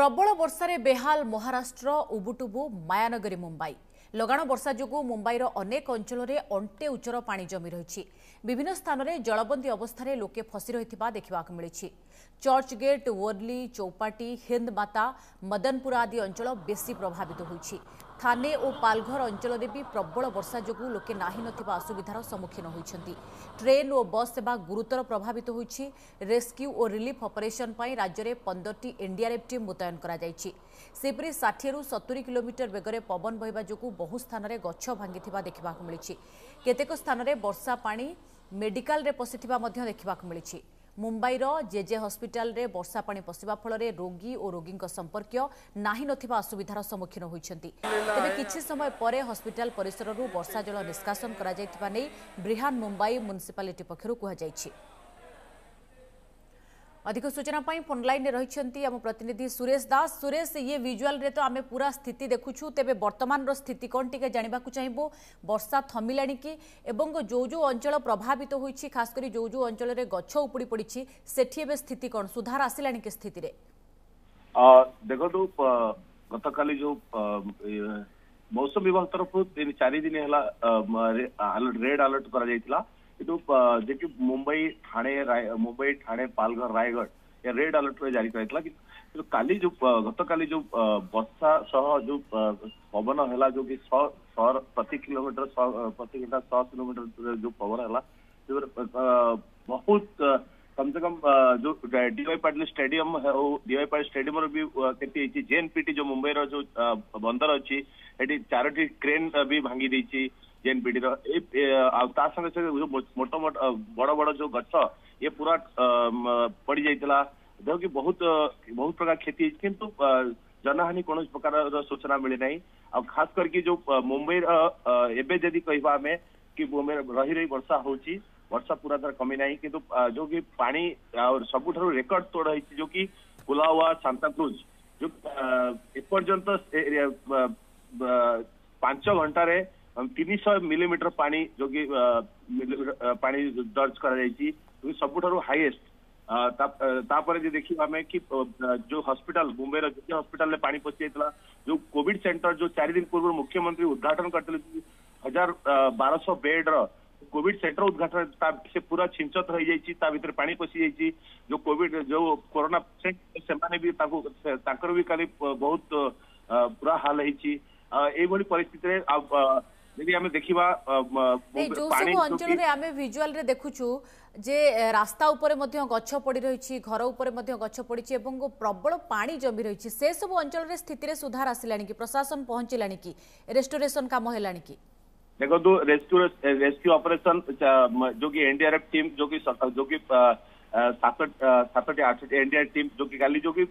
प्रबल वर्षारे बेहाल महाराष्ट्र उबुटुबु मायानगरी मुंबई लगाण वर्षा जोगु मुंबईर अनेक अंचल में अंटे उच्चर पानी जमी रही। विभिन्न स्थान में जलबंदी अवस्था लोके फसी रही देखा मिली। चर्च गेट, वर्ली, चौपाटी, हिंद माता, मदनपुर आदि अंचल बेसी प्रभावित होइछि। थाने और पालघर अंचल में भी प्रबल वर्षा जोगु लोके नाही नथिबा असुविधार सम्मुखीन होइछन्ति। ट्रेन और बस सेवा गुरुतर प्रभावित होइछि। रेस्क्यू और रिलीफ ऑपरेशन पई राज्य में 15टी एनडीआरएफ टीम मुतयन करा जाइछि। सेपरी 60 ରୁ 70 किलोमीटर बेगरे पवन बहिबा जोगु बहु स्थान में गछ भांगिथिबा देखा मिली। केतेक स्थान में वर्षा पानी मेडिकल रे पसिथिबा मध्य देखा मिली। मुंबईर जेजे हॉस्पिटल रे वर्षा पानी पशिबा फल रोगी और रोगी संपर्क नाही नथिबा असुविधार सम्मुखीन होइछन्ति। तेबे किछि समय परे हॉस्पिटल परिसर वर्षा जल निष्कासन करा जायतिबा नै ब्रिहान मुंबई म्युनिसिपालिटी पक्षरु कुहा जायछि। अधिक सूचना पाई फोन लाइन में रही आम प्रतिनिधि सुरेश दास। सुरेश, ये विजुअल रे तो आमे पूरा स्थिति देखुछु, तेबे वर्तमान रो स्थिति कोन टिके जानिबा को चाहिबो? वर्षा थमिलाणी कि एवं जो जो अंचल प्रभावित होइछि, खास करी जो जो अंचल रे गछ उपुड़ी पड़िछि सेठी एबे स्थिति कोन सुधार आसिलाणी के स्थिति रे? देखो तो गतकाली जो मौसम विभाग तरफ 3-4 दिन है रेड अलर्ट करा जायतिला। जो मुंबई ठाणे पालघर रायगढ़ या रेड अलर्ट जारी कराइला। काली जो गतकाली जो वर्षा सह जो पवन है जो कि 100 प्रति किलोमीटर प्रति घंटा 100 किलोमीटर जो पवन है बहुत कम से कम जो डीवाई पाटिल स्टेडियम है डीवाई पाटिल स्टेडियम भी केती जेएनपीटी जो मुंबई रो जो बंदर अच्छी 4टी क्रेन भी भांगी देछि जेएनपीटी संगे मोट मोट बड़ बड़ जो गछ ये पूरा पड़ जाइला जो कि बहुत प्रकार क्षति किंतु जनहानि कौन प्रकार सूचना मिली ना। खास करके जो मुंबई एबे जदि कहबा हमें कि मुंबई रही रही वर्षा होची, वर्षा पूरा तरह कमी ना किंतु जो कि पानी और सबुठारु रेकर्ड तोड़ है जो कि पुलावा सांताक्रुज जो एपर्यंत 5 घंटे 300 मिलीमीटर पानी जो कि पानी दर्ज कर सबुठारु हाईएस्ट। तापर देखिए हमें कि जो हॉस्पिटल मुंबई जो हॉस्पिटल पानी पशि जाता जो कोविड सेंटर जो 4 दिन पूर्व मुख्यमंत्री उद्घाटन करते 1200 बेड कोविड सेंटर उद्घाटन से पूरा छिंचत रही जाइए भीतर पानी पशि जाइए। जो कोविड जो कोरोना पेसेंट से भी भी काली बहुत पूरा हाल है परिस्थिति यदि आमे देखिबा जो सब अंचल रे आमे विजुअल रे देखुछु जे रास्ता ऊपर मध्य गछ पड़ी रही, घर ऊपर मध्य गछ पड़ी एवं प्रबल पानी जमी रही, से सब अंचल रे स्थिति रे सुधार आसिलानी कि प्रशासन पहुंचिलानी कि रेस्टोरेशन काम हेलानी कि? देखो तो रेस्क्यू ऑपरेशन जो कि एनडीआरएफ टीम जो कि 7-8 एनडीआरएफ टीम जो कि काली जो कि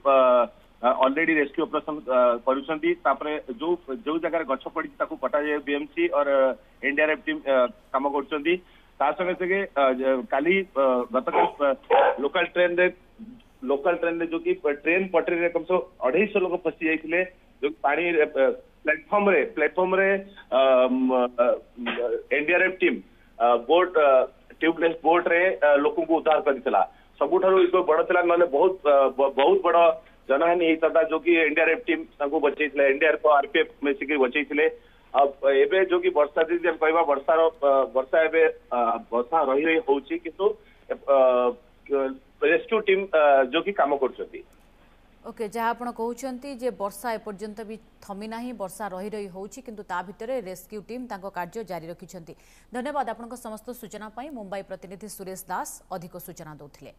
ऑलरेडी रेस्क्यू ऑपरेशन करुछंती जो जो जगह गछ पड़ी ताकू कटा जाए बीएमसी और एनडीआरएफ टीम काम करछंती। संगे संगे काली गतकाल लोकल ट्रेन जो कि ट्रेन पटरी रे कम से 250 लोग फसी जाइथिले जो पानी प्लेटफॉर्म रे NDRF team boat tubeless boat रे लोक को उद्धार करथिला। सबुठारु एक बड़ थिला नले बहुत बड़ जनहानि होता जो कि एनडीआरएफ टीम बचे एनडीआरएफ आरपीएफ मिसिक बचे। अब एबे जो कि वर्षा दिन जब कहवा वर्षा एबे वर्षा रही रही होची किंतु रेस्क्यू टीम जो कि काम करछंती। ओके, जहाँ आप कहते जे वर्षा एपर्यंत भी थमी ना, वर्षा रही रही होची किंतु ता भितरे रेस्क्यू टीम तांको कार्य जारी रखिछंती। धन्यवाद आपनका समस्त सूचना पाई। मुंबई प्रतिनिधि सुरेश दास अधिक सूचना दौथिले।